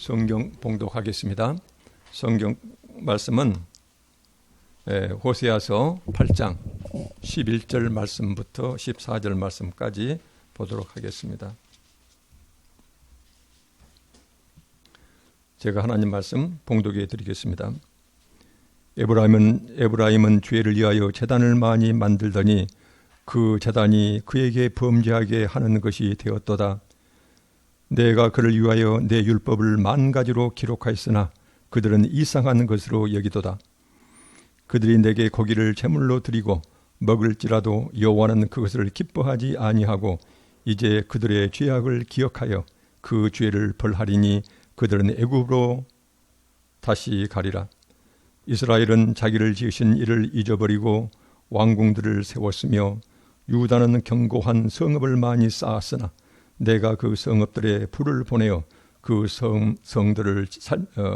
성경 봉독하겠습니다. 성경 말씀은 호세아서 8장 11절 말씀부터 14절 말씀까지 보도록 하겠습니다. 제가 하나님 말씀 봉독해 드리겠습니다. 에브라임은 죄를 위하여 제단을 많이 만들더니 그 제단이 그에게 범죄하게 하는 것이 되었도다. 내가 그를 위하여 내 율법을 만 가지로 기록하였으나 그들은 이상한 것으로 여기도다. 그들이 내게 고기를 제물로 드리고 먹을지라도 여호와는 그것을 기뻐하지 아니하고 이제 그들의 죄악을 기억하여 그 죄를 벌하리니 그들은 애굽으로 다시 가리라. 이스라엘은 자기를 지으신 이를 잊어버리고 왕궁들을 세웠으며 유다는 견고한 성읍을 많이 쌓았으나 내가 그 성읍들에 불을 보내어 그 성들을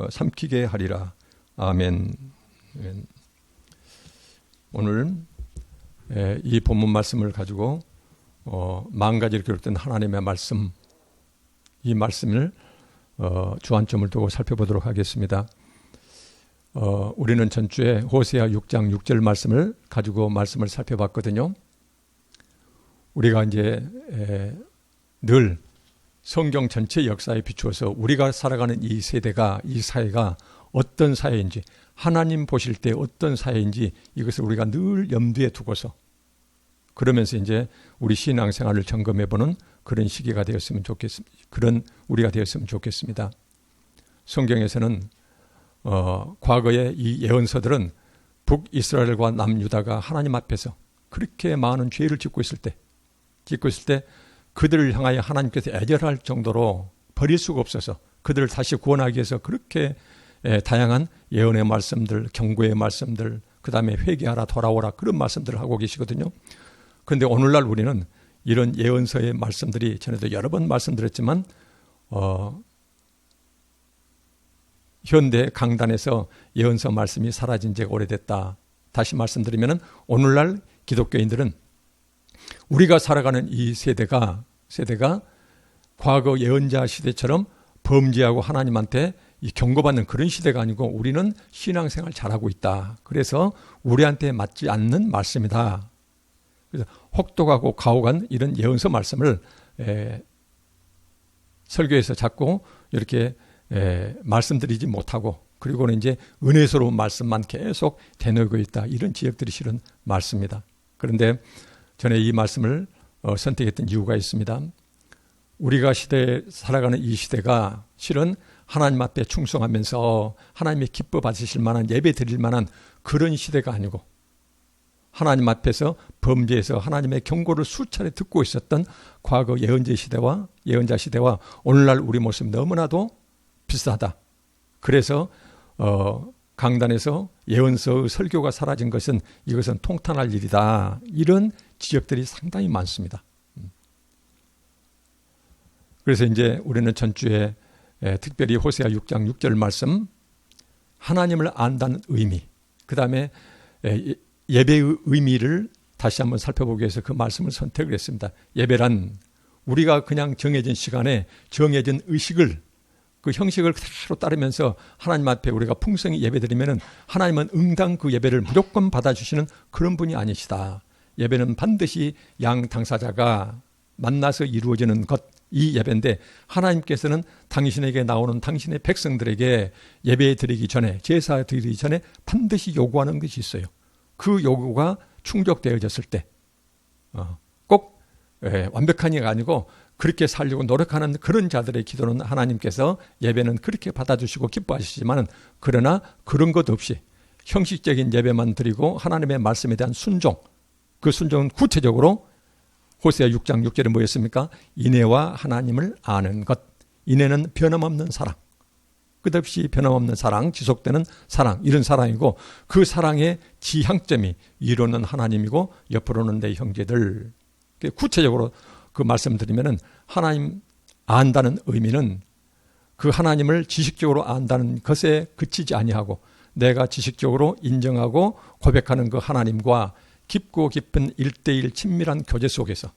삼키게 하리라. 아멘. 오늘 이 본문 말씀을 가지고 만 가지로 기록된 하나님의 말씀, 이 말씀을 주안점을 두고 살펴보도록 하겠습니다. 우리는 전주에 호세아 6장 6절 말씀을 가지고 말씀을 살펴봤거든요. 우리가 이제 늘 성경 전체 역사에 비추어서 우리가 살아가는 이 세대가, 이 사회가 어떤 사회인지, 하나님 보실 때 어떤 사회인지 이것을 우리가 늘 염두에 두고서 그러면서 이제 우리 신앙생활을 점검해보는 그런 시기가 되었으면 좋겠습니다. 그런 우리가 되었으면 좋겠습니다. 성경에서는 과거의 이 예언서들은 북이스라엘과 남유다가 하나님 앞에서 그렇게 많은 죄를 짓고 있을 때 그들을 향하여 하나님께서 애절할 정도로 버릴 수가 없어서 그들을 다시 구원하기 위해서 그렇게 다양한 예언의 말씀들, 경고의 말씀들, 그 다음에 회개하라, 돌아오라 그런 말씀들을 하고 계시거든요. 그런데 오늘날 우리는 이런 예언서의 말씀들이 전에도 여러 번 말씀드렸지만 현대 강단에서 예언서 말씀이 사라진 지가 오래됐다. 다시 말씀드리면 오늘날 기독교인들은 우리가 살아가는 이 세대가 과거 예언자 시대처럼 범죄하고 하나님한테 경고받는 그런 시대가 아니고 우리는 신앙생활 잘하고 있다. 그래서 우리한테 맞지 않는 말씀이다. 그래서 혹독하고 가혹한 이런 예언서 말씀을 설교에서 자꾸 이렇게 말씀드리지 못하고 그리고는 이제 은혜스러운 말씀만 계속 되뇌고 있다. 이런 지역들이 실은 많습니다. 그런데 전에 이 말씀을 선택했던 이유가 있습니다. 우리가 살아가는 이 시대가 실은 하나님 앞에 충성하면서 하나님의 기뻐 받으실 만한 예배 드릴 만한 그런 시대가 아니고 하나님 앞에서 범죄해서 하나님의 경고를 수차례 듣고 있었던 과거 예언자 시대와 오늘날 우리 모습 너무나도 비슷하다. 그래서 강단에서 예언서의 설교가 사라진 것은 이것은 통탄할 일이다. 이런 지역들이 상당히 많습니다. 그래서 이제 우리는 전주에 특별히 호세아 6장 6절 말씀, 하나님을 안다는 의미, 그 다음에 예배의 의미를 다시 한번 살펴보기 위해서 그 말씀을 선택을 했습니다. 예배란 우리가 그냥 정해진 시간에 정해진 의식을 그 형식을 그대로 따르면서 하나님 앞에 우리가 풍성히 예배드리면 하나님은 응당 그 예배를 무조건 받아주시는 그런 분이 아니시다. 예배는 반드시 양 당사자가 만나서 이루어지는 것, 이 예배인데 하나님께서는 당신에게 나오는 당신의 백성들에게 예배 드리기 전에, 제사 드리기 전에 반드시 요구하는 것이 있어요. 그 요구가 충족되어졌을 때 꼭 완벽한 이가 아니고 그렇게 살려고 노력하는 그런 자들의 기도는 하나님께서 예배는 그렇게 받아주시고 기뻐하시지만 그러나 그런 것 없이 형식적인 예배만 드리고 하나님의 말씀에 대한 순종, 그 순종은 구체적으로 호세아 6장 6절에 뭐였습니까? 인애와 하나님을 아는 것. 인애는 변함없는 사랑. 끝없이 변함없는 사랑, 지속되는 사랑, 이런 사랑이고 그 사랑의 지향점이 이로는 하나님이고 옆으로는 내 형제들. 구체적으로 그 말씀드리면은 하나님 안다는 의미는 그 하나님을 지식적으로 안다는 것에 그치지 아니하고 내가 지식적으로 인정하고 고백하는 그 하나님과 깊고 깊은 1:1 친밀한 교제 속에서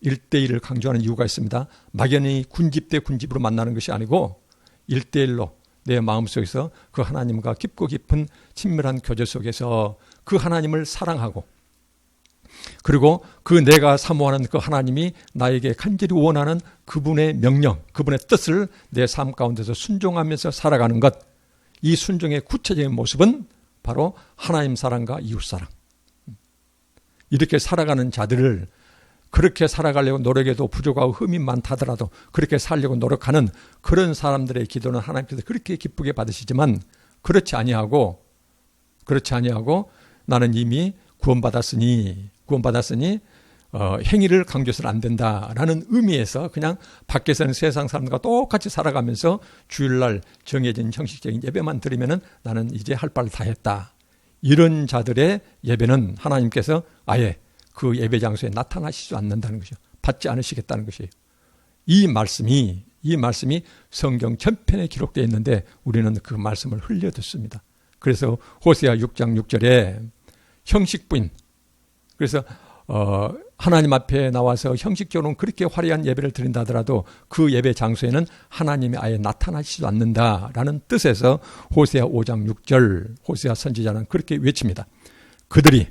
1대1을 강조하는 이유가 있습니다. 막연히 군집 대 군집으로 만나는 것이 아니고 1대1로 내 마음속에서 그 하나님과 깊고 깊은 친밀한 교제 속에서 그 하나님을 사랑하고, 그리고 그 내가 사모하는 그 하나님이 나에게 간절히 원하는 그분의 명령, 그분의 뜻을 내 삶 가운데서 순종하면서 살아가는 것, 이 순종의 구체적인 모습은 바로 하나님 사랑과 이웃 사랑. 이렇게 살아가는 자들을, 그렇게 살아가려고 노력해도 부족하고 흠이 많다더라도 그렇게 살려고 노력하는 그런 사람들의 기도는 하나님께서 그렇게 기쁘게 받으시지만, 그렇지 아니하고 나는 이미 구원받았으니 행위를 강조해서는 안 된다라는 의미에서 그냥 밖에서는 세상 사람들과 똑같이 살아가면서 주일날 정해진 형식적인 예배만 드리면은 나는 이제 할 바를 다 했다. 이런 자들의 예배는 하나님께서 아예 그 예배 장소에 나타나시지 않는다는 것이요. 받지 않으시겠다는 것이에요. 이 말씀이 성경 전편에 기록되어 있는데 우리는 그 말씀을 흘려 듣습니다. 그래서 호세아 6장 6절에 형식부인, 그래서 하나님 앞에 나와서 형식적으로는 그렇게 화려한 예배를 드린다 하더라도 그 예배 장소에는 하나님이 아예 나타나시지도 않는다라는 뜻에서 호세아 5장 6절 호세아 선지자는 그렇게 외칩니다. 그들이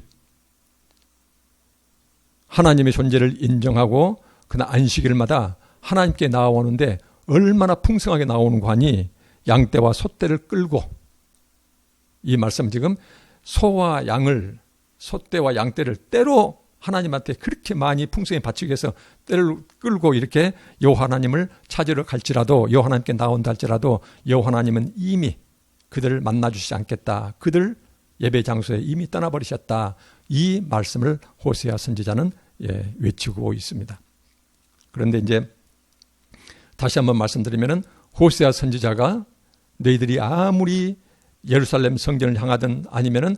하나님의 존재를 인정하고 그날 안식일마다 하나님께 나오는데 얼마나 풍성하게 나오는 거 하니 양떼와 소떼를 끌고, 이 말씀 지금 소와 양을, 소떼와 양떼를 때로 하나님한테 그렇게 많이 풍성히 바치기 위해서 때를 끌고 이렇게 여호와 하나님을 찾으러 갈지라도, 여호와 하나님께 나온다 할지라도 여호와 하나님은 이미 그들을 만나주시지 않겠다. 그들 예배 장소에 이미 떠나버리셨다. 이 말씀을 호세아 선지자는 외치고 있습니다. 그런데 이제 다시 한번 말씀드리면은 호세아 선지자가 너희들이 아무리 예루살렘 성전을 향하든 아니면은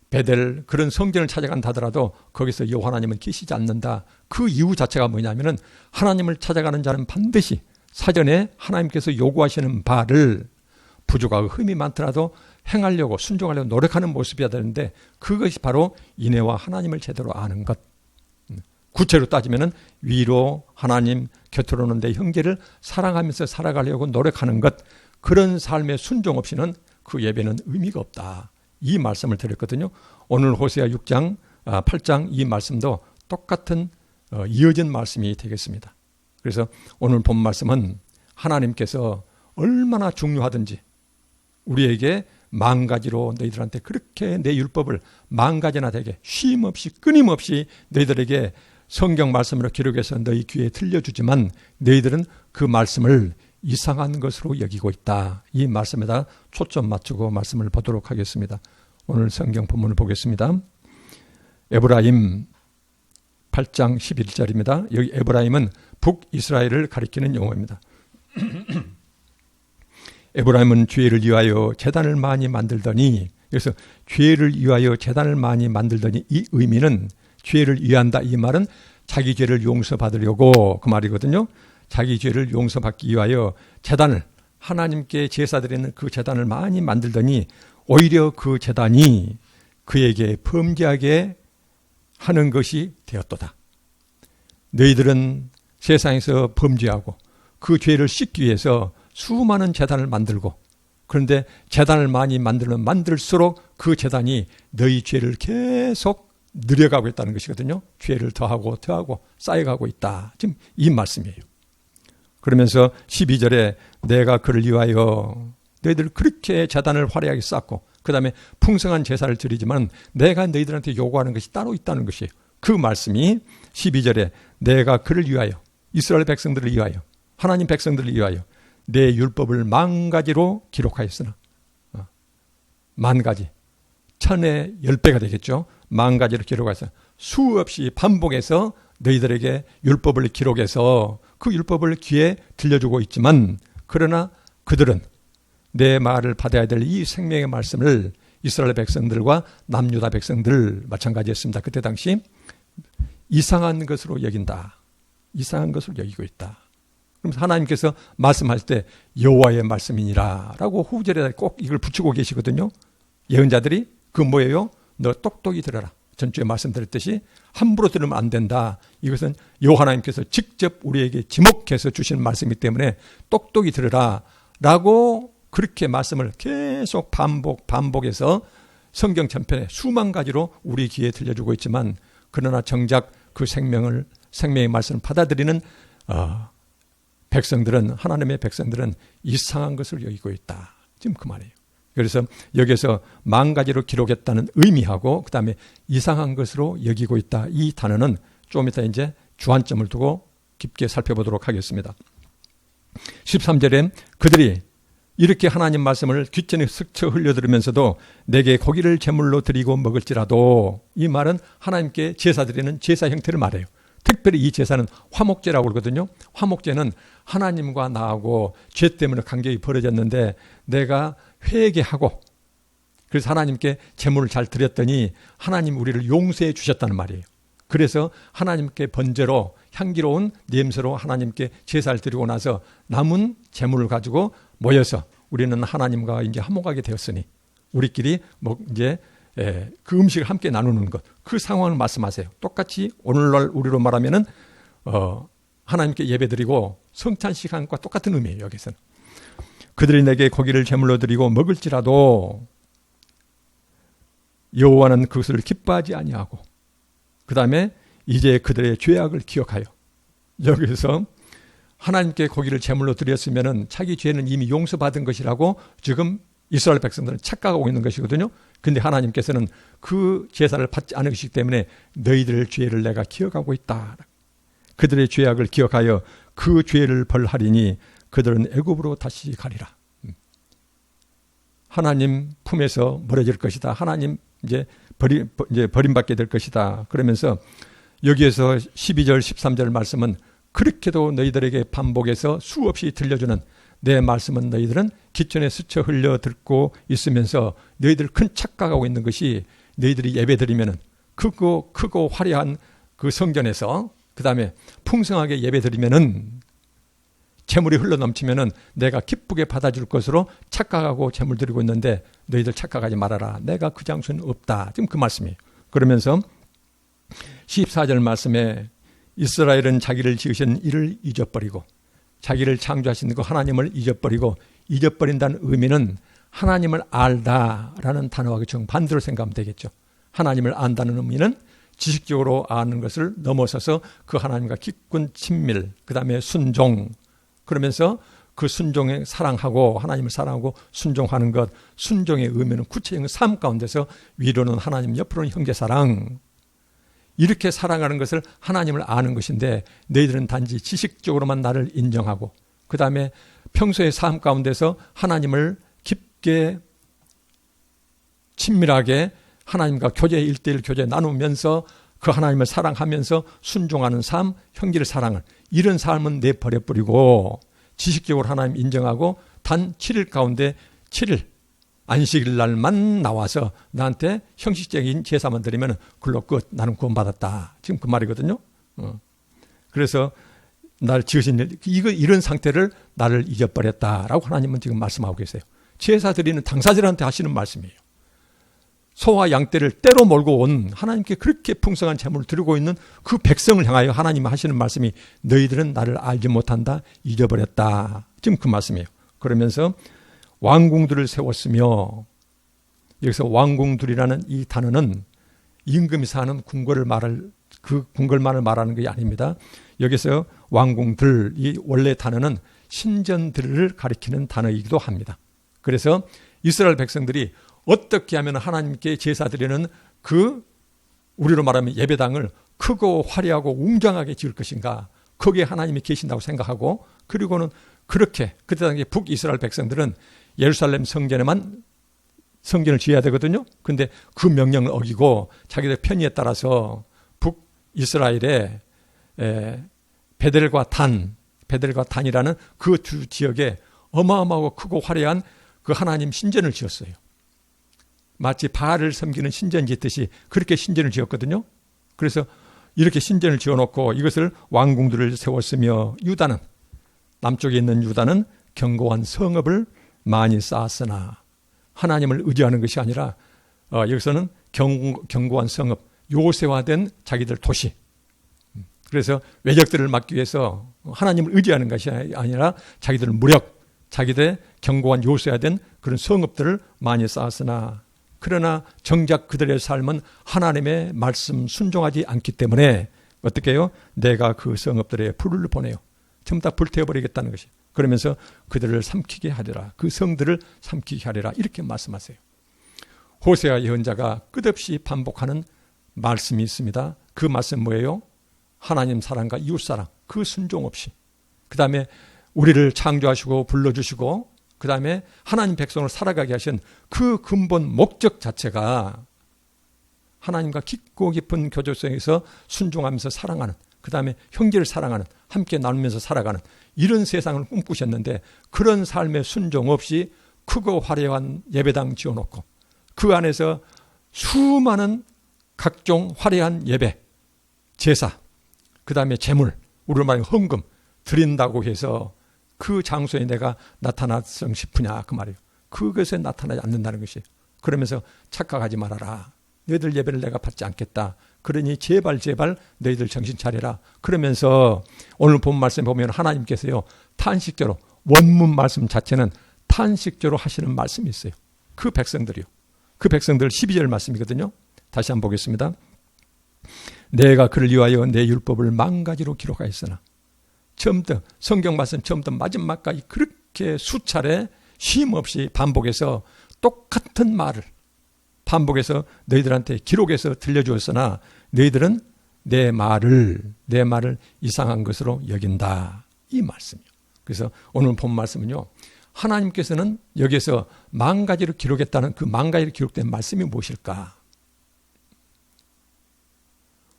베델 그런 성전을 찾아간다 하더라도 거기서 여호와 하나님은 계시지 않는다. 그 이유 자체가 뭐냐면은 하나님을 찾아가는 자는 반드시 사전에 하나님께서 요구하시는 바를 부족하고 흠이 많더라도 행하려고 순종하려고 노력하는 모습이어야 되는데, 그것이 바로 인애와 하나님을 제대로 아는 것. 구체로 따지면은 위로 하나님 곁으로 오는 내 형제를 사랑하면서 살아가려고 노력하는 것, 그런 삶의 순종 없이는 그 예배는 의미가 없다. 이 말씀을 드렸거든요. 오늘 호세아 6장, 8장 이 말씀도 똑같은 이어진 말씀이 되겠습니다. 그래서 오늘 본 말씀은 하나님께서 얼마나 중요하든지 우리에게 만 가지로 너희들한테 그렇게 내 율법을 만 가지나 되게 쉼없이 끊임없이 너희들에게 성경 말씀으로 기록해서 너희 귀에 들려주지만 너희들은 그 말씀을 이상한 것으로 여기고 있다. 이 말씀에다 초점 맞추고 말씀을 보도록 하겠습니다. 오늘 성경 본문을 보겠습니다. 에브라임 8장 11절입니다. 여기 에브라임은 북이스라엘을 가리키는 용어입니다. 에브라임은 죄를 위하여 제단을 많이 만들더니, 그래서 죄를 위하여 제단을 많이 만들더니 이 의미는 죄를 위한다. 이 말은 자기 죄를 용서받으려고 그 말이거든요. 자기 죄를 용서받기 위하여 제단을, 하나님께 제사 드리는 그 제단을 많이 만들더니 오히려 그 제단이 그에게 범죄하게 하는 것이 되었도다. 너희들은 세상에서 범죄하고 그 죄를 씻기 위해서 수많은 제단을 만들고, 그런데 제단을 많이 만들면 만들수록 그 제단이 너희 죄를 계속 늘려가고 있다는 것이거든요. 죄를 더하고 쌓여가고 있다. 지금 이 말씀이에요. 그러면서 12절에 내가 그를 위하여 너희들 그렇게 제단을 화려하게 쌓고 그 다음에 풍성한 제사를 드리지만 내가 너희들한테 요구하는 것이 따로 있다는 것이에요. 그 말씀이 12절에 내가 그를 위하여, 이스라엘 백성들을 위하여, 하나님 백성들을 위하여 내 율법을 만 가지로 기록하였으나, 만 가지, 1000의 10배가 되겠죠. 만 가지로 기록하였으나 수없이 반복해서 너희들에게 율법을 기록해서 그 율법을 귀에 들려주고 있지만, 그러나 그들은 내 말을 받아야 될 이 생명의 말씀을 이스라엘 백성들과 남유다 백성들 마찬가지였습니다. 그때 당시 이상한 것으로 여긴다. 이상한 것으로 여기고 있다. 그럼 하나님께서 말씀할 때 여호와의 말씀이니라 라고 후절에 꼭 이걸 붙이고 계시거든요. 예언자들이 그 뭐예요? 너 똑똑히 들어라. 전주에 말씀드렸듯이 함부로 들으면 안 된다. 이것은 여호와 하나님께서 직접 우리에게 지목해서 주신 말씀이기 때문에 똑똑히 들으라 라고 그렇게 말씀을 계속 반복해서 성경 전편에 수만 가지로 우리 귀에 들려주고 있지만, 그러나 정작 그 생명의 말씀을 받아들이는 백성들은, 하나님의 백성들은 이상한 것을 여기고 있다. 지금 그 말이에요. 그래서 여기서 만 가지로 기록했다는 의미하고 그 다음에 이상한 것으로 여기고 있다. 이 단어는 좀 이따 이제 주안점을 두고 깊게 살펴보도록 하겠습니다. 13절에 그들이 이렇게 하나님 말씀을 귓전에 스쳐 흘려들으면서도 내게 고기를 제물로 드리고 먹을지라도, 이 말은 하나님께 제사 드리는 제사 형태를 말해요. 특별히 이 제사는 화목제라고 그러거든요. 화목제는 하나님과 나하고 죄 때문에 간격이 벌어졌는데 내가 회개하고 그래서 하나님께 제물을 잘 드렸더니 하나님 우리를 용서해 주셨다는 말이에요. 그래서 하나님께 번제로 향기로운 냄새로 하나님께 제사를 드리고 나서 남은 제물을 가지고 모여서 우리는 하나님과 이제 화목하게 되었으니 우리끼리 뭐 이제 그 음식을 함께 나누는 것, 그 상황을 말씀하세요. 똑같이 오늘날 우리로 말하면은 하나님께 예배드리고 성찬 시간과 똑같은 의미예요. 여기서는 그들이 내게 고기를 제물로 드리고 먹을지라도 여호와는 그것을 기뻐하지 아니하고, 그 다음에 이제 그들의 죄악을 기억하여, 여기서 하나님께 고기를 제물로 드렸으면은 자기 죄는 이미 용서받은 것이라고 지금 이스라엘 백성들은 착각하고 있는 것이거든요. 근데 하나님께서는 그 제사를 받지 않으시기 때문에 너희들 죄를 내가 기억하고 있다. 그들의 죄악을 기억하여 그 죄를 벌하리니 그들은 애굽으로 다시 가리라. 하나님 품에서 멀어질 것이다. 하나님 이제 버림받게 될 것이다. 그러면서 여기에서 12절 13절 말씀은 그렇게도 너희들에게 반복해서 수없이 들려주는 내 말씀은 너희들은 기천에 스쳐 흘려 듣고 있으면서 너희들 큰 착각하고 있는 것이, 너희들이 예배드리면은 크고 화려한 그 성전에서 그 다음에 풍성하게 예배드리면은 재물이 흘러넘치면은 내가 기쁘게 받아줄 것으로 착각하고 재물 드리고 있는데 너희들 착각하지 말아라. 내가 그 장소는 없다. 지금 그 말씀이에요. 그러면서 14절 말씀에 이스라엘은 자기를 지으신 이를 잊어버리고, 자기를 창조하신 그 하나님을 잊어버린다는 의미는 하나님을 알다라는 단어와 정반대로 생각하면 되겠죠. 하나님을 안다는 의미는 지식적으로 아는 것을 넘어서서 그 하나님과 깊은 친밀, 그 다음에 순종, 그러면서 그 순종에 사랑하고 하나님을 사랑하고 순종하는 것, 순종의 의미는 구체적인 삶 가운데서 위로는 하나님, 옆으로는 형제사랑, 이렇게 사랑하는 것을 하나님을 아는 것인데 너희들은 단지 지식적으로만 나를 인정하고 그 다음에 평소의 삶 가운데서 하나님을 깊게 친밀하게 하나님과 교제, 1:1 교제 나누면서 그 하나님을 사랑하면서 순종하는 삶, 형제를 사랑을, 이런 삶은 내버려버리고 지식적으로 하나님 인정하고 단 7일 가운데 7일 안식일 날만 나와서 나한테 형식적인 제사만 드리면 그걸로 끝, 나는 구원받았다. 지금 그 말이거든요. 그래서 날 지으신 일, 이런 상태를 나를 잊어버렸다라고 하나님은 지금 말씀하고 계세요. 제사 드리는 당사자들한테 하시는 말씀이에요. 소와 양떼를 때로 몰고 온 하나님께 그렇게 풍성한 제물을 드리고 있는 그 백성을 향하여 하나님 하시는 말씀이 너희들은 나를 알지 못한다, 잊어버렸다. 지금 그 말씀이에요. 그러면서 왕궁들을 세웠으며, 여기서 왕궁들이라는 이 단어는 임금이 사는 궁궐을 그 궁궐만을 말하는 것이 아닙니다. 여기서 왕궁들, 이 원래 단어는 신전들을 가리키는 단어이기도 합니다. 그래서 이스라엘 백성들이 어떻게 하면 하나님께 제사 드리는 그 우리로 말하면 예배당을 크고 화려하고 웅장하게 지을 것인가, 거기에 하나님이 계신다고 생각하고, 그리고는 그렇게 그때 당시 북이스라엘 백성들은 예루살렘 성전에만 성전을 지어야 되거든요. 근데 그 명령을 어기고 자기들 편의에 따라서 북이스라엘의 베델과 단이라는 그 두 지역에 어마어마하고 크고 화려한 그 하나님 신전을 지었어요. 마치 바알을 섬기는 신전 짓듯이 그렇게 신전을 지었거든요. 그래서 이렇게 신전을 지어놓고 이것을 왕궁들을 세웠으며, 유다는, 남쪽에 있는 유다는 견고한 성읍을 많이 쌓았으나, 하나님을 의지하는 것이 아니라 여기서는 견고한 성읍, 요새화된 자기들 도시. 그래서 외적들을 막기 위해서 하나님을 의지하는 것이 아니라 자기들 무력, 자기들의 견고한 요새화된 그런 성읍들을 많이 쌓았으나 그러나 정작 그들의 삶은 하나님의 말씀 순종하지 않기 때문에 어떻게 해요? 내가 그 성읍들에 불을 보내요. 전부 다 불태워버리겠다는 것이. 그러면서 그들을 삼키게 하리라. 그 성들을 삼키게 하리라. 이렇게 말씀하세요. 호세아 예언자가 끝없이 반복하는 말씀이 있습니다. 그 말씀 뭐예요? 하나님 사랑과 이웃사랑, 그 순종 없이. 그 다음에 우리를 창조하시고 불러주시고 그 다음에 하나님 백성을 살아가게 하신 그 근본 목적 자체가 하나님과 깊고 깊은 교제성에서 순종하면서 사랑하는, 그 다음에 형제를 사랑하는, 함께 나누면서 살아가는 이런 세상을 꿈꾸셨는데 그런 삶의 순종 없이 크고 화려한 예배당 지어놓고 그 안에서 수많은 각종 화려한 예배, 제사, 그 다음에 재물, 우리로 말하면 헌금 드린다고 해서 그 장소에 내가 나타났으면 싶으냐 그 말이에요. 그것에 나타나지 않는다는 것이에요. 그러면서 착각하지 말아라. 너희들 예배를 내가 받지 않겠다. 그러니 제발 너희들 정신 차려라. 그러면서 오늘 본 말씀 보면 하나님께서요 탄식조로, 원문 말씀 자체는 탄식조로 하시는 말씀이 있어요. 그 백성들이요. 그 백성들 12절 말씀이거든요. 다시 한번 보겠습니다. 내가 그를 위하여 내 율법을 만가지로 기록하였으나, 처음부터 성경 말씀 처음부터 마지막까지 그렇게 수차례 쉼없이 반복해서 똑같은 말을 반복해서 너희들한테 기록해서 들려주었으나 너희들은 내 말을 이상한 것으로 여긴다. 이 말씀이요. 그래서 오늘 본 말씀은요, 하나님께서는 여기에서 만 가지로 기록했다는 그 만 가지로 기록된 말씀이 무엇일까?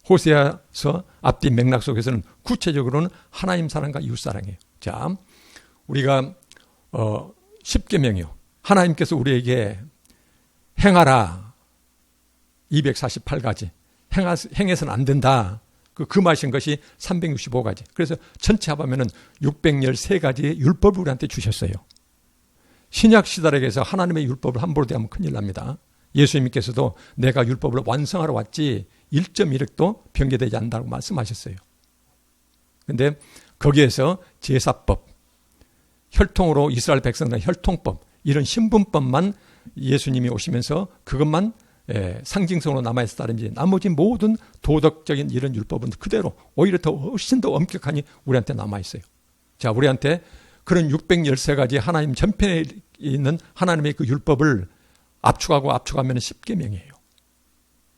호세아서 앞뒤 맥락 속에서는 구체적으로는 하나님 사랑과 이웃 사랑이에요. 자, 우리가 10계명이요. 하나님께서 우리에게 행하라 248가지, 행해서는 안 된다. 금하신 것이 365가지. 그래서 전체 합하면은 613가지의 율법을 우리한테 주셨어요. 신약 시대에서 하나님의 율법을 함부로 대하면 큰일 납니다. 예수님께서도 내가 율법을 완성하러 왔지 1.1획도 변개되지 않는다고 말씀하셨어요. 그런데 거기에서 제사법, 혈통으로 이스라엘 백성들의 혈통법, 이런 신분법만 예수님이 오시면서 그것만 상징성으로 남아있을 따름이지 나머지 모든 도덕적인 이런 율법은 그대로 오히려 더 훨씬 더 엄격하니 우리한테 남아있어요. 자, 우리한테 그런 613가지 하나님 전편에 있는 하나님의 그 율법을 압축하면 10계명이에요.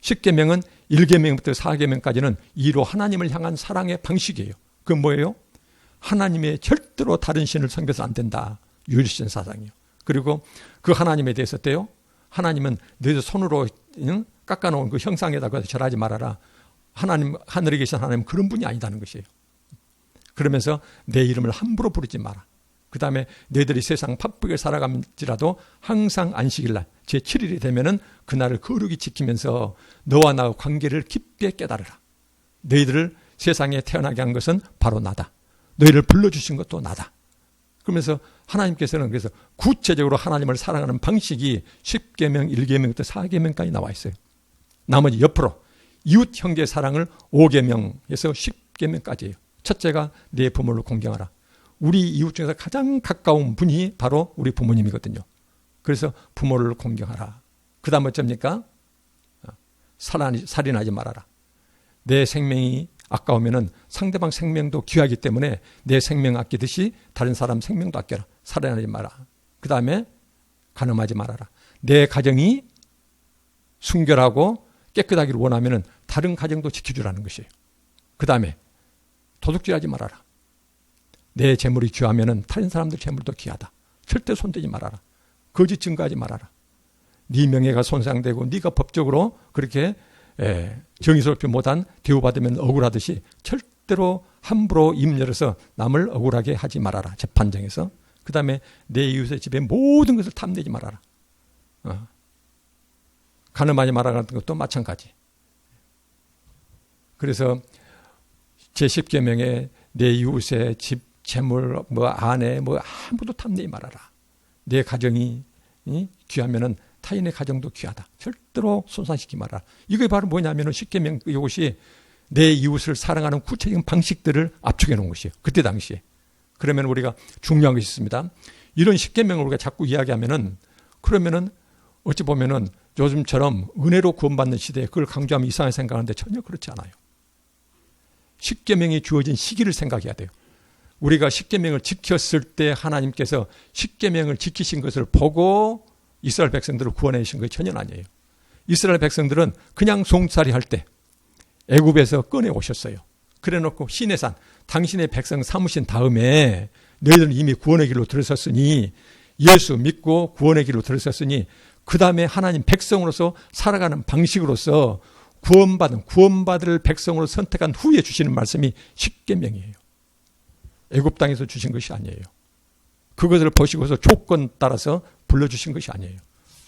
10계명은 1계명부터 4계명까지는 이로 하나님을 향한 사랑의 방식이에요. 그건 뭐예요? 하나님의 절대로 다른 신을 섬겨서 안 된다. 유일신 사상이요. 그리고 그 하나님에 대해서 어때요? 하나님은 너희들 손으로 깎아놓은 그 형상에다가 절하지 말아라. 하나님, 하늘에 계신 하나님은 그런 분이 아니다는 것이에요. 그러면서 내 이름을 함부로 부르지 마라. 그 다음에 너희들이 세상 바쁘게 살아감지라도 항상 안식일날 제7일이 되면은 그날을 거룩히 지키면서 너와 나의 관계를 깊게 깨달으라. 너희들을 세상에 태어나게 한 것은 바로 나다. 너희를 불러주신 것도 나다. 그러면서 하나님께서는 그래서 구체적으로 하나님을 사랑하는 방식이 10계명, 1계명부터 4계명까지 나와 있어요. 나머지 옆으로 이웃 형제 사랑을 5계명에서 10계명까지예요. 첫째가 내 부모를 공경하라. 우리 이웃 중에서 가장 가까운 분이 바로 우리 부모님이거든요. 그래서 부모를 공경하라. 그 다음 어쩝니까? 살인하지 말아라. 내 생명이 아까우면은 상대방 생명도 귀하기 때문에 내 생명 아끼듯이 다른 사람 생명도 아껴라. 살인하지 마라. 그 다음에 간음하지 말아라. 내 가정이 순결하고 깨끗하기를 원하면은 다른 가정도 지켜주라는 것이에요. 그 다음에 도둑질하지 말아라. 내 재물이 귀하면은 다른 사람들 재물도 귀하다. 절대 손대지 말아라. 거짓 증거하지 말아라. 네 명예가 손상되고 네가 법적으로 그렇게 정의스럽지 못한 대우받으면 억울하듯이 절대로 함부로 입 열어서 남을 억울하게 하지 말아라. 재판정에서. 그 다음에 내 이웃의 집에 모든 것을 탐내지 말아라. 간음하지 말아라는 것도 마찬가지. 그래서 제10계명에 내 이웃의 집, 재물, 아내, 아무도 탐내지 말아라. 내 가정이 귀하면은 타인의 가정도 귀하다. 절대로 손상시키지 마라. 이게 바로 뭐냐면 십계명 이것이 내 이웃을 사랑하는 구체적인 방식들을 압축해 놓은 것이에요. 그때 당시에. 그러면 우리가 중요한 것이 있습니다. 이런 십계명을 우리가 자꾸 이야기하면은 그러면은 어찌 보면은 요즘처럼 은혜로 구원받는 시대에 그걸 강조하면 이상하게 생각하는데 전혀 그렇지 않아요. 십계명이 주어진 시기를 생각해야 돼요. 우리가 십계명을 지켰을 때 하나님께서 십계명을 지키신 것을 보고 이스라엘 백성들을 구원해 주신 것이 전혀 아니에요. 이스라엘 백성들은 그냥 송사리 할 때 애굽에서 꺼내 오셨어요. 그래놓고 시내산 당신의 백성 삼으신 다음에 너희들은 이미 구원의 길로 들어섰으니 예수 믿고 구원의 길로 들어섰으니 그 다음에 하나님 백성으로서 살아가는 방식으로서 구원받을 백성으로 선택한 후에 주시는 말씀이 십계명이에요. 애굽 땅에서 주신 것이 아니에요. 그것을 보시고서 조건 따라서 불러주신 것이 아니에요.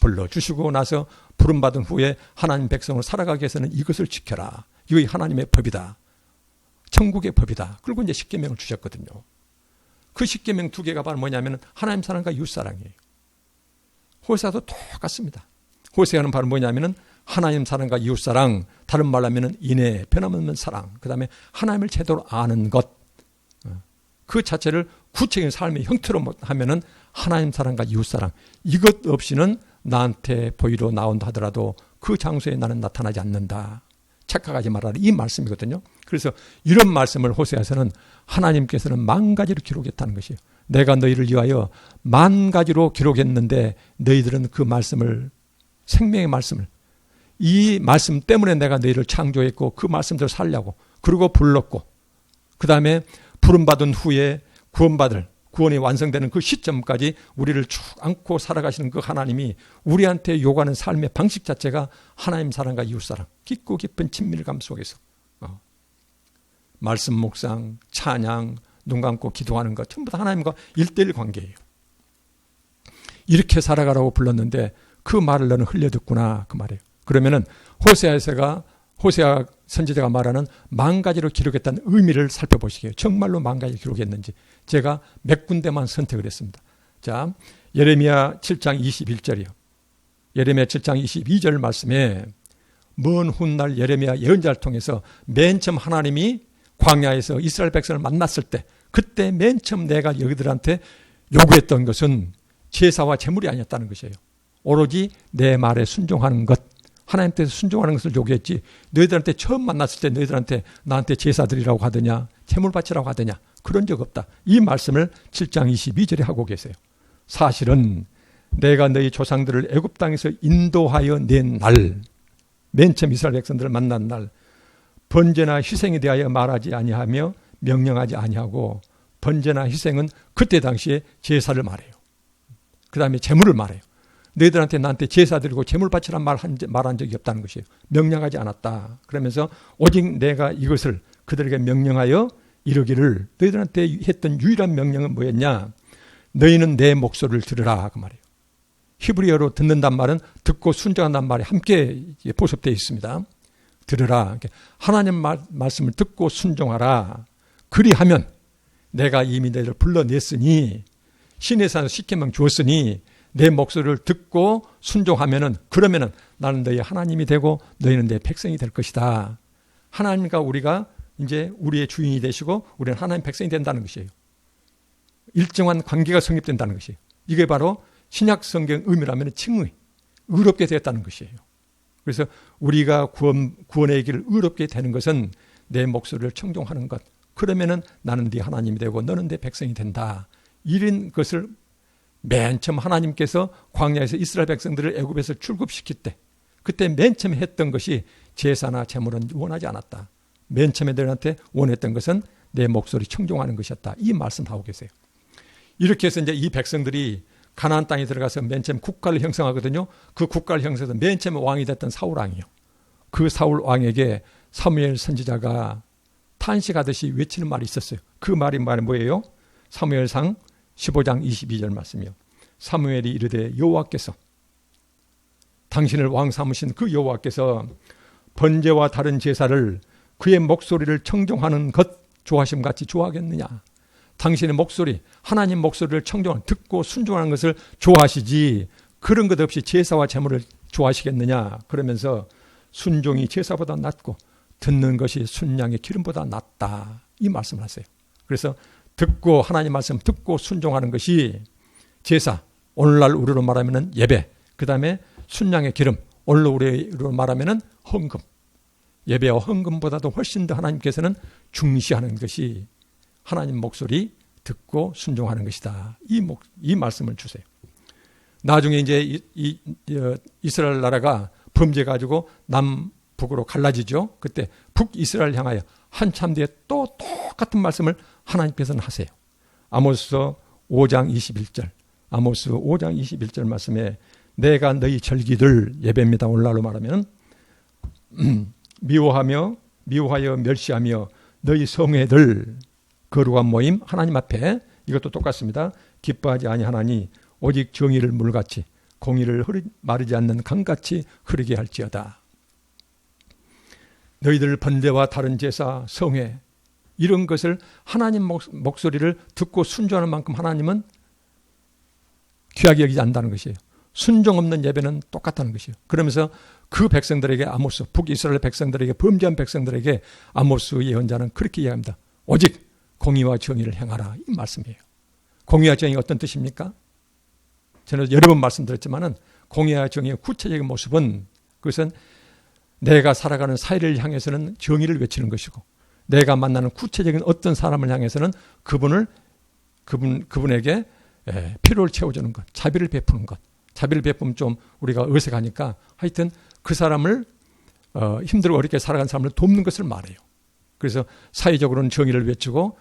불러주시고 나서 부름받은 후에 하나님 백성으로 살아가기 위해서는 이것을 지켜라. 이것이 하나님의 법이다. 천국의 법이다. 그리고 이제 십계명을 주셨거든요. 그 십계명 두 개가 바로 뭐냐면 하나님 사랑과 이웃 사랑이에요. 호세아도 똑같습니다. 호세아는 바로 뭐냐면은 하나님 사랑과 이웃 사랑, 다른 말로 하면은 인애, 변함없는 사랑, 그 다음에 하나님을 제대로 아는 것, 그 자체를 구체적인 삶의 형태로 하면은 하나님 사랑과 이웃 사랑, 이것 없이는 나한테 보이러 나온다 하더라도 그 장소에 나는 나타나지 않는다. 착각하지 말아라. 이 말씀이거든요. 그래서 이런 말씀을 호세아서는 하나님께서는 10,000가지로 기록했다는 것이에요. 내가 너희를 위하여 10,000가지로 기록했는데 너희들은 그 말씀을, 생명의 말씀을, 이 말씀 때문에 내가 너희를 창조했고 그 말씀대로 살려고, 그리고 불렀고, 그 다음에 부름받은 후에 구원이 완성되는 그 시점까지 우리를 쭉 안고 살아가시는 그 하나님이 우리한테 요구하는 삶의 방식 자체가 하나님 사랑과 이웃 사랑, 깊고 깊은 친밀감 속에서 말씀 묵상, 찬양, 눈 감고 기도하는 것 전부 다 하나님과 1:1 관계예요. 이렇게 살아가라고 불렀는데 그 말을 너는 흘려듣구나, 그 말이에요. 그러면은 호세아 선지자가 말하는 10,000가지로 기록했다는 의미를 살펴보시게요. 정말로 10,000가지 기록했는지 제가 몇 군데만 선택을 했습니다. 자, 예레미야 7장 21절이요. 예레미야 7장 22절 말씀에 먼 훗날 예레미야 예언자를 통해서 맨 처음 하나님이 광야에서 이스라엘 백성을 만났을 때 그때 맨 처음 내가 너희들한테 요구했던 것은 제사와 제물이 아니었다는 것이에요. 오로지 내 말에 순종하는 것, 하나님께서 순종하는 것을 요구했지 너희들한테 처음 만났을 때 너희들한테 나한테 제사 드리라고 하더냐 제물 바치라고 하더냐 그런 적 없다. 이 말씀을 7장 22절에 하고 계세요. 사실은 내가 너희 조상들을 애굽 땅에서 인도하여 낸 날, 맨 처음 이스라엘 백성들을 만난 날 번제나 희생에 대하여 말하지 아니하며 명령하지 아니하고 번제나 희생은 그때 당시에 제사를 말해요. 그 다음에 제물을 말해요. 너희들한테 나한테 제사 드리고 제물 바치란 말한 적이 없다는 것이에요. 명령하지 않았다. 그러면서 오직 내가 이것을 그들에게 명령하여 이르기를 너희들한테 했던 유일한 명령은 뭐였냐? 너희는 내 목소리를 들으라 그 말이에요. 히브리어로 듣는단 말은 듣고 순종한단 말이 함께 보습되어 있습니다. 들으라. 하나님 말씀을 듣고 순종하라. 그리하면 내가 이미 너희를 불러냈으니 시내산에서 십계명 주었으니 내 목소리를 듣고 순종하면은 그러면은 나는 너희 하나님이 되고 너희는 내 백성이 될 것이다. 하나님과 우리가 이제 우리의 주인이 되시고 우리는 하나님 백성이 된다는 것이에요. 일정한 관계가 성립된다는 것이에요. 이게 바로 신약 성경 의미라면 칭의, 의롭게 되었다는 것이에요. 그래서 우리가 구원의 길을 의롭게 되는 것은 내 목소리를 청종하는 것. 그러면은 나는 네 하나님이 되고 너는 내 백성이 된다. 이런 것을 맨 처음 하나님께서 광야에서 이스라엘 백성들을 애굽에서 출굽시킬 때 그때 맨 처음 했던 것이 제사나 제물은 원하지 않았다. 맨 처음에 너희한테 원했던 것은 내 목소리 청종하는 것이었다. 이 말씀 하고 계세요. 이렇게 해서 이제 이 백성들이 가나안 땅에 들어가서 맨 처음 국가를 형성하거든요. 그 국가를 형성해서 맨 처음 왕이 됐던 사울 왕이요. 그 사울 왕에게 사무엘 선지자가 탄식하듯이 외치는 말이 있었어요. 그 말이 뭐예요? 사무엘상 15장 22절 말씀이요. 사무엘이 이르되 여호와께서 당신을 왕 삼으신 그 여호와께서 번제와 다른 제사를 그의 목소리를 청종하는 것 좋아하심 같이 좋아하겠느냐. 당신의 목소리, 하나님 목소리를 청종하는, 듣고 순종하는 것을 좋아하시지 그런 것 없이 제사와 제물을 좋아하시겠느냐 그러면서 순종이 제사보다 낫고 듣는 것이 순양의 기름보다 낫다 이 말씀을 하세요. 그래서 듣고 하나님 말씀 듣고 순종하는 것이 제사, 오늘날 우리로 말하면 예배, 그 다음에 순양의 기름, 오늘날 우리로 말하면 헌금, 예배와 헌금보다도 훨씬 더 하나님께서는 중시하는 것이 하나님 목소리 듣고 순종하는 것이다. 이 말씀을 주세요. 나중에 이제 이스라엘 나라가 범죄 가지고 남북으로 갈라지죠. 그때 북이스라엘 향하여 한참 뒤에 또 똑같은 말씀을 하나님께서는 하세요. 아모스 5장 21절. 아모스 5장 21절 말씀에 내가 너희 절기들 예배입니다. 오늘날로 말하면 미워하여 멸시하며 너희 성회들 거룩한 모임 하나님 앞에 이것도 똑같습니다. 기뻐하지 아니하나니 오직 정의를 물같이 공의를 마르지 않는 강같이 흐르게 할지어다. 너희들 번제와 다른 제사, 성회 이런 것을 하나님 목소리를 듣고 순종하는 만큼 하나님은 귀하게 여기지 않는다는 것이에요. 순종 없는 예배는 똑같다는 것이에요. 그러면서 그 백성들에게 아모스, 북이스라엘 백성들에게 범죄한 백성들에게 아모스 예언자는 그렇게 이야기합니다. 오직 공의와 정의를 행하라 이 말씀이에요. 공의와 정의가 어떤 뜻입니까? 저는 여러 번 말씀드렸지만은 공의와 정의의 구체적인 모습은 그것은 내가 살아가는 사회를 향해서는 정의를 외치는 것이고 내가 만나는 구체적인 어떤 사람을 향해서는 그분에게 필요를 채워주는 것, 자비를 베푸는 것. 자비를 베푸면 좀 우리가 어색하니까 하여튼 그 사람을 힘들고 어렵게 살아가는 사람을 돕는 것을 말해요. 그래서 사회적으로는 정의를 외치고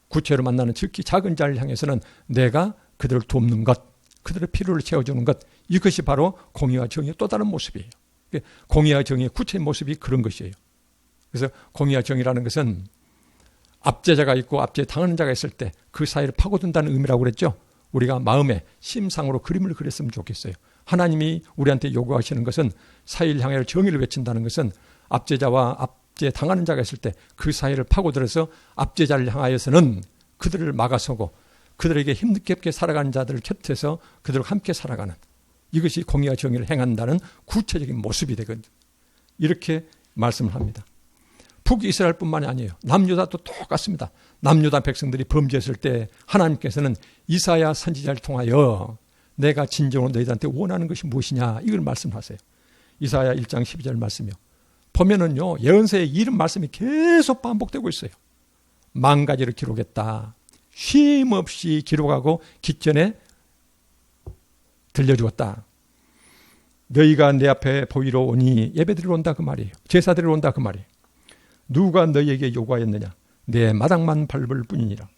구체로 만나는 특히 작은 자를 향해서는 내가 그들을 돕는 것, 그들의 필요를 채워주는 것 이것이 바로 공의와 정의의 또 다른 모습이에요. 공의와 정의의 구체의 모습이 그런 것이에요. 그래서 공의와 정의라는 것은 압제자가 있고 압제 당하는 자가 있을 때 그 사이를 파고든다는 의미라고 그랬죠. 우리가 마음에 심상으로 그림을 그렸으면 좋겠어요. 하나님이 우리한테 요구하시는 것은 사이를 향해 정의를 외친다는 것은 압제자와 압제 당하는 자가 있을 때 그 사이를 파고들어서 압제자를 향하여서는 그들을 막아서고 그들에게 힘겹게 살아가는 자들을 곁에서 그들과 함께 살아가는 이것이 공의와 정의를 행한다는 구체적인 모습이 되거든요. 이렇게 말씀을 합니다. 북이스라엘뿐만이 아니에요. 남유다도 똑같습니다. 남유다 백성들이 범죄했을 때 하나님께서는 이사야 선지자를 통하여 내가 진정으로 너희들한테 원하는 것이 무엇이냐 이걸 말씀하세요. 이사야 1장 12절 말씀이요. 보면은요 예언서의 이런 말씀이 계속 반복되고 있어요. 만 가지를 기록했다. 쉼 없이 기록하고 기전에 들려주었다. 너희가 내 앞에 보이러 오니 예배드리러 온다 그 말이에요. 제사드리러 온다 그 말이에요. 누가 너희에게 요구하였느냐? 내 마당만 밟을 뿐이니라.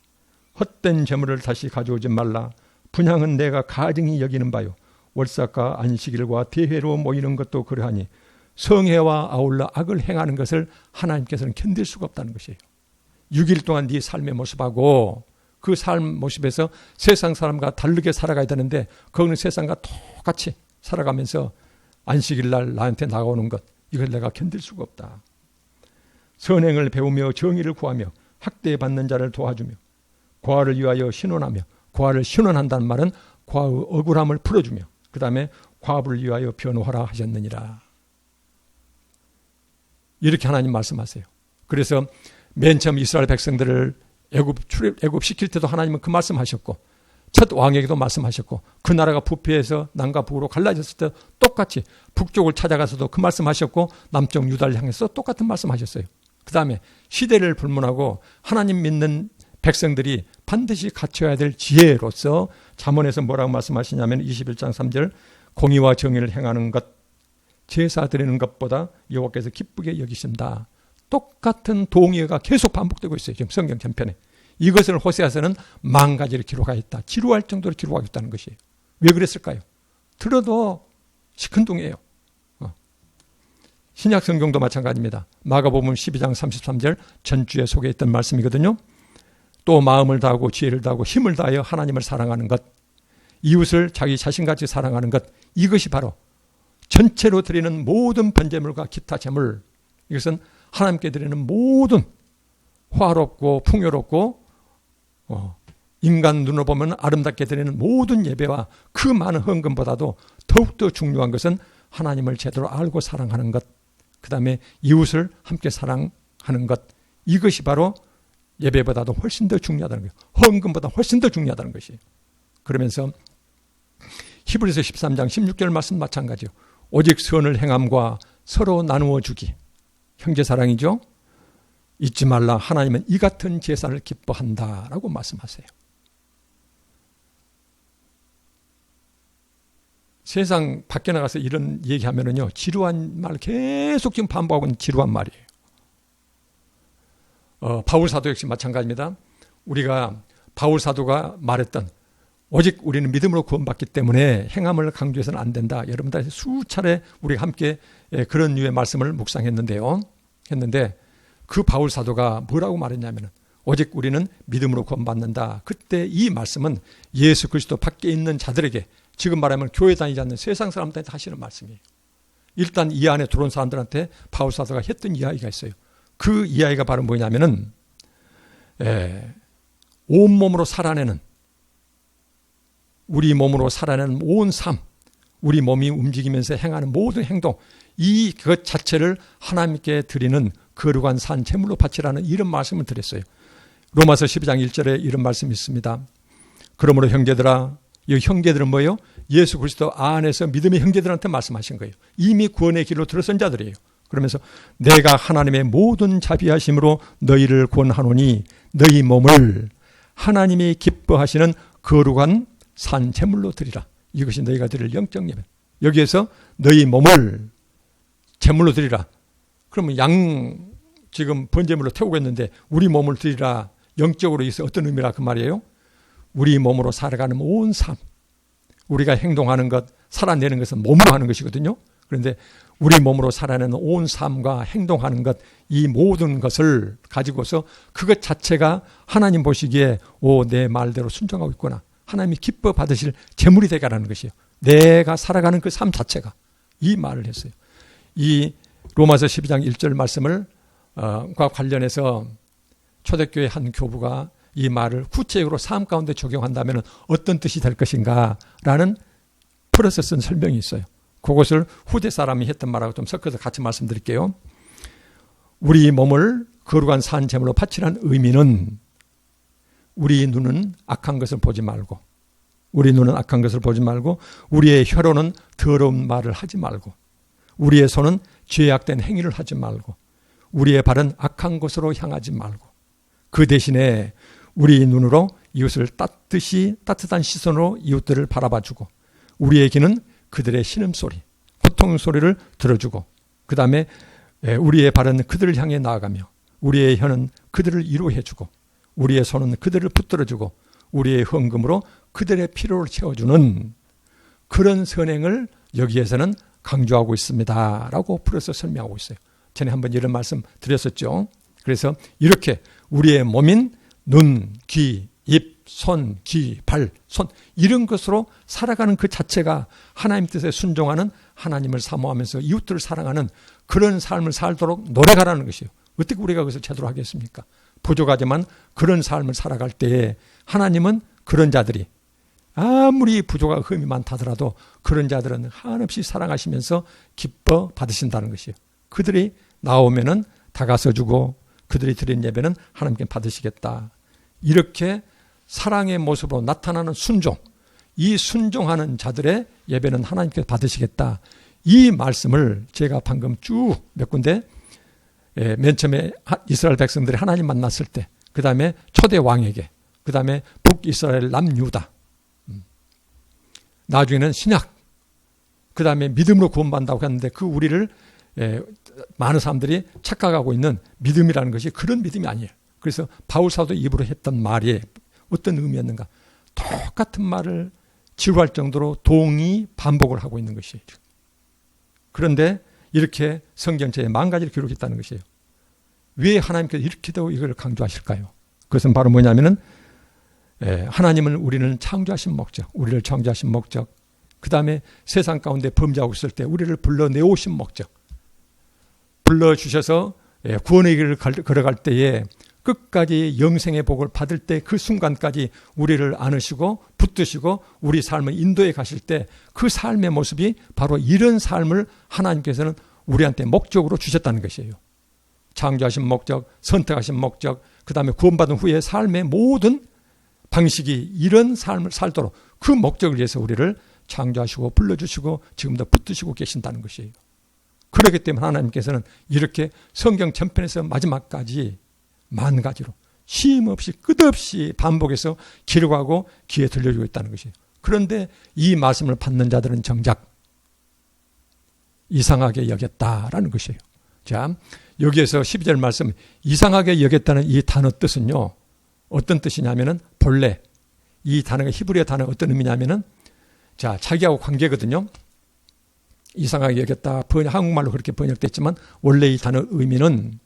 헛된 재물을 다시 가져오지 말라. 분향은 내가 가증히 여기는 바요. 월삭과 안식일과 대회로 모이는 것도 그러하니 성회와 아울러 악을 행하는 것을 하나님께서는 견딜 수가 없다는 것이에요. 6일 동안 네 삶의 모습하고 그 삶 모습에서 세상 사람과 다르게 살아가야 되는데 거기는 세상과 똑같이 살아가면서 안식일 날 나한테 나가오는 것 이걸 내가 견딜 수가 없다. 선행을 배우며 정의를 구하며 학대받는 자를 도와주며 고아를 위하여 신원하며 고아를 신원한다는 말은 고아의 억울함을 풀어주며 그 다음에 과부를 위하여 변호하라 하셨느니라. 이렇게 하나님 말씀하세요. 그래서 맨 처음 이스라엘 백성들을 애굽 시킬 때도 하나님은 그 말씀하셨고 첫 왕에게도 말씀하셨고 그 나라가 부패해서 남과 북으로 갈라졌을 때 똑같이 북쪽을 찾아가서도 그 말씀하셨고 남쪽 유다를 향해서 똑같은 말씀하셨어요. 그 다음에 시대를 불문하고 하나님 믿는 백성들이 반드시 갖춰야 될 지혜로서 잠언에서 뭐라고 말씀하시냐면 21장 3절 공의와 정의를 행하는 것 제사 드리는 것보다 여호와께서 기쁘게 여기신다. 똑같은 동의어가 계속 반복되고 있어요. 지금 성경 전편에. 이것을 호세아서는 만 가지를 기록하였다. 지루할 정도로 기록하겠다는 것이에요. 왜 그랬을까요? 들어도 시큰둥해요. 신약 성경도 마찬가지입니다. 마가복음 12장 33절 전주에 소개했던 말씀이거든요. 또 마음을 다하고 지혜를 다하고 힘을 다하여 하나님을 사랑하는 것, 이웃을 자기 자신같이 사랑하는 것, 이것이 바로 전체로 드리는 모든 번제물과 기타 제물, 이것은 하나님께 드리는 모든 화롭고 풍요롭고 인간 눈으로 보면 아름답게 드리는 모든 예배와 그 많은 헌금보다도 더욱더 중요한 것은 하나님을 제대로 알고 사랑하는 것, 그 다음에 이웃을 함께 사랑하는 것, 이것이 바로 예배보다도 훨씬 더 중요하다는 거예요. 헌금보다 훨씬 더 중요하다는 것이에요. 그러면서 히브리서 13장 16절 말씀 마찬가지요. 오직 선을 행함과 서로 나누어 주기. 형제사랑이죠. 잊지 말라. 하나님은 이 같은 제사를 기뻐한다라고 말씀하세요. 세상 밖에 나가서 이런 얘기하면은요, 지루한 말 계속 지금 반복하고 있는 지루한 말이에요. 바울 사도 역시 마찬가지입니다. 우리가 바울 사도가 말했던 오직 우리는 믿음으로 구원받기 때문에 행함을 강조해서는 안 된다. 여러분들 수차례 우리가 함께 그런 류의 말씀을 묵상했는데요. 했는데 그 바울 사도가 뭐라고 말했냐면은 오직 우리는 믿음으로 구원받는다. 그때 이 말씀은 예수 그리스도 밖에 있는 자들에게, 지금 말하면 교회 다니지 않는 세상 사람들한테 하시는 말씀이에요. 일단 이 안에 들어온 사람들한테 바울 사도가 했던 이야기가 있어요. 그 이야기가 바로 뭐냐면은 온몸으로 살아내는, 우리 몸으로 살아내는 온 삶, 우리 몸이 움직이면서 행하는 모든 행동, 이 것 자체를 하나님께 드리는 거룩한 산 제물로 바치라는 이런 말씀을 드렸어요. 로마서 12장 1절에 이런 말씀이 있습니다. 그러므로 형제들아, 이 형제들은 뭐예요? 예수 그리스도 안에서 믿음의 형제들한테 말씀하신 거예요. 이미 구원의 길로 들어선 자들이에요. 그러면서 내가 하나님의 모든 자비하심으로 너희를 구원하노니 너희 몸을 하나님이 기뻐하시는 거룩한 산 제물로 드리라. 이것이 너희가 드릴 영적 예배. 여기에서 너희 몸을 제물로 드리라. 그러면 지금 번제물로 태우고 있는데 우리 몸을 드리라. 영적으로 있어 어떤 의미라 그 말이에요? 우리 몸으로 살아가는 온 삶, 우리가 행동하는 것, 살아내는 것은 몸으로 하는 것이거든요. 그런데 우리 몸으로 살아내는 온 삶과 행동하는 것, 이 모든 것을 가지고서 그것 자체가 하나님 보시기에 내 말대로 순종하고 있구나. 하나님이 기뻐 받으실 제물이 되게 하라는 것이에요. 내가 살아가는 그 삶 자체가, 이 말을 했어요. 이 로마서 12장 1절 말씀을 과 관련해서 초대교회 한 교부가 이 말을 구체적으로 삶 가운데 적용한다면 어떤 뜻이 될 것인가 라는 풀어서 쓴 설명이 있어요. 그것을 후대 사람이 했던 말하고 좀 섞어서 같이 말씀드릴게요. 우리 몸을 거룩한 산 제물로 바치라는 의미는 우리 눈은 악한 것을 보지 말고, 우리의 혀로는 더러운 말을 하지 말고, 우리의 손은 죄악된 행위를 하지 말고, 우리의 발은 악한 곳으로 향하지 말고, 그 대신에 우리 눈으로 이웃을 따뜻한 시선으로 이웃들을 바라봐주고, 우리의 귀는 그들의 신음소리, 고통소리를 들어주고, 그 다음에 우리의 발은 그들을 향해 나아가며, 우리의 혀는 그들을 위로해주고, 우리의 손은 그들을 붙들어주고, 우리의 헌금으로 그들의 필요를 채워주는 그런 선행을 여기에서는 강조하고 있습니다 라고 풀어서 설명하고 있어요. 전에 한번 이런 말씀 드렸었죠. 그래서 이렇게 우리의 몸인 눈, 귀, 입, 손, 귀, 발, 손, 이런 것으로 살아가는 그 자체가 하나님 뜻에 순종하는, 하나님을 사모하면서 이웃들을 사랑하는 그런 삶을 살도록 노력하라는 것이에요. 어떻게 우리가 그것을 제대로 하겠습니까? 부족하지만 그런 삶을 살아갈 때에 하나님은 그런 자들이 아무리 부족하고 흠이 많다더라도 그런 자들은 한없이 사랑하시면서 기뻐 받으신다는 것이에요. 그들이 나오면은 다가서 주고 그들이 드린 예배는 하나님께 받으시겠다. 이렇게 사랑의 모습으로 나타나는 순종, 이 순종하는 자들의 예배는 하나님께 받으시겠다. 이 말씀을 제가 방금 쭉 몇 군데 맨 처음에 이스라엘 백성들이 하나님 만났을 때, 그 다음에 초대 왕에게, 그 다음에 북이스라엘 남유다, 나중에는 신약, 그 다음에 믿음으로 구원받는다고 했는데 그 우리를 많은 사람들이 착각하고 있는 믿음이라는 것이 그런 믿음이 아니에요. 그래서 바울 사도 입으로 했던 말이 어떤 의미였는가? 똑같은 말을 지루할 정도로 동의 반복을 하고 있는 것이에요. 그런데 이렇게 성경책에 10,000가지를 기록했다는 것이에요. 왜 하나님께서 이렇게도 이걸 강조하실까요? 그것은 바로 뭐냐면은 하나님은 우리를 창조하신 목적, 그 다음에 세상 가운데 범죄하고 있을 때 우리를 불러내오신 목적, 불러주셔서 구원의 길을 걸어갈 때에 끝까지 영생의 복을 받을 때 그 순간까지 우리를 안으시고 붙드시고 우리 삶을 인도해 가실 때 그 삶의 모습이 바로 이런 삶을 하나님께서는 우리한테 목적으로 주셨다는 것이에요. 창조하신 목적, 선택하신 목적, 그 다음에 구원받은 후에 삶의 모든 방식이 이런 삶을 살도록 그 목적을 위해서 우리를 창조하시고 불러주시고 지금도 붙드시고 계신다는 것이에요. 그렇기 때문에 하나님께서는 이렇게 성경 전편에서 마지막까지 만 가지로 쉼없이 끝없이 반복해서 기록하고 귀에 들려주고 있다는 것이에요. 그런데 이 말씀을 받는 자들은 정작 이상하게 여겼다라는 것이에요. 자, 여기에서 12절 말씀 이상하게 여겼다는 이 단어 뜻은요. 어떤 뜻이냐면은 본래 이 단어가 히브리어 단어가 어떤 의미냐면은 자, 자기하고 관계거든요. 이상하게 여겼다. 한국말로 그렇게 번역됐지만 원래 이 단어 의미는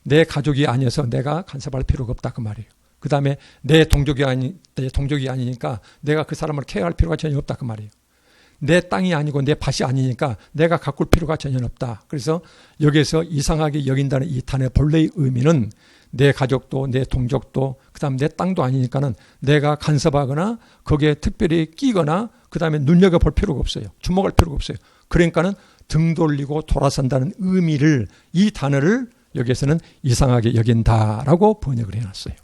내 가족이 아니어서 내가 간섭할 필요가 없다 그 말이에요. 그 다음에 내 동족이 아니니까 내가 그 사람을 케어할 필요가 전혀 없다 그 말이에요. 내 땅이 아니고 내 밭이 아니니까 내가 가꿀 필요가 전혀 없다. 그래서 여기에서 이상하게 여긴다는 이 단어의 본래의 의미는 내 가족도 내 동족도 그 다음 내 땅도 아니니까는 내가 간섭하거나 거기에 특별히 끼거나 그 다음에 눈여겨볼 필요가 없어요. 주목할 필요가 없어요. 그러니까는 등 돌리고 돌아선다는 의미를 이 단어를 여기에서는 이상하게 여긴다라고 번역을 해놨어요.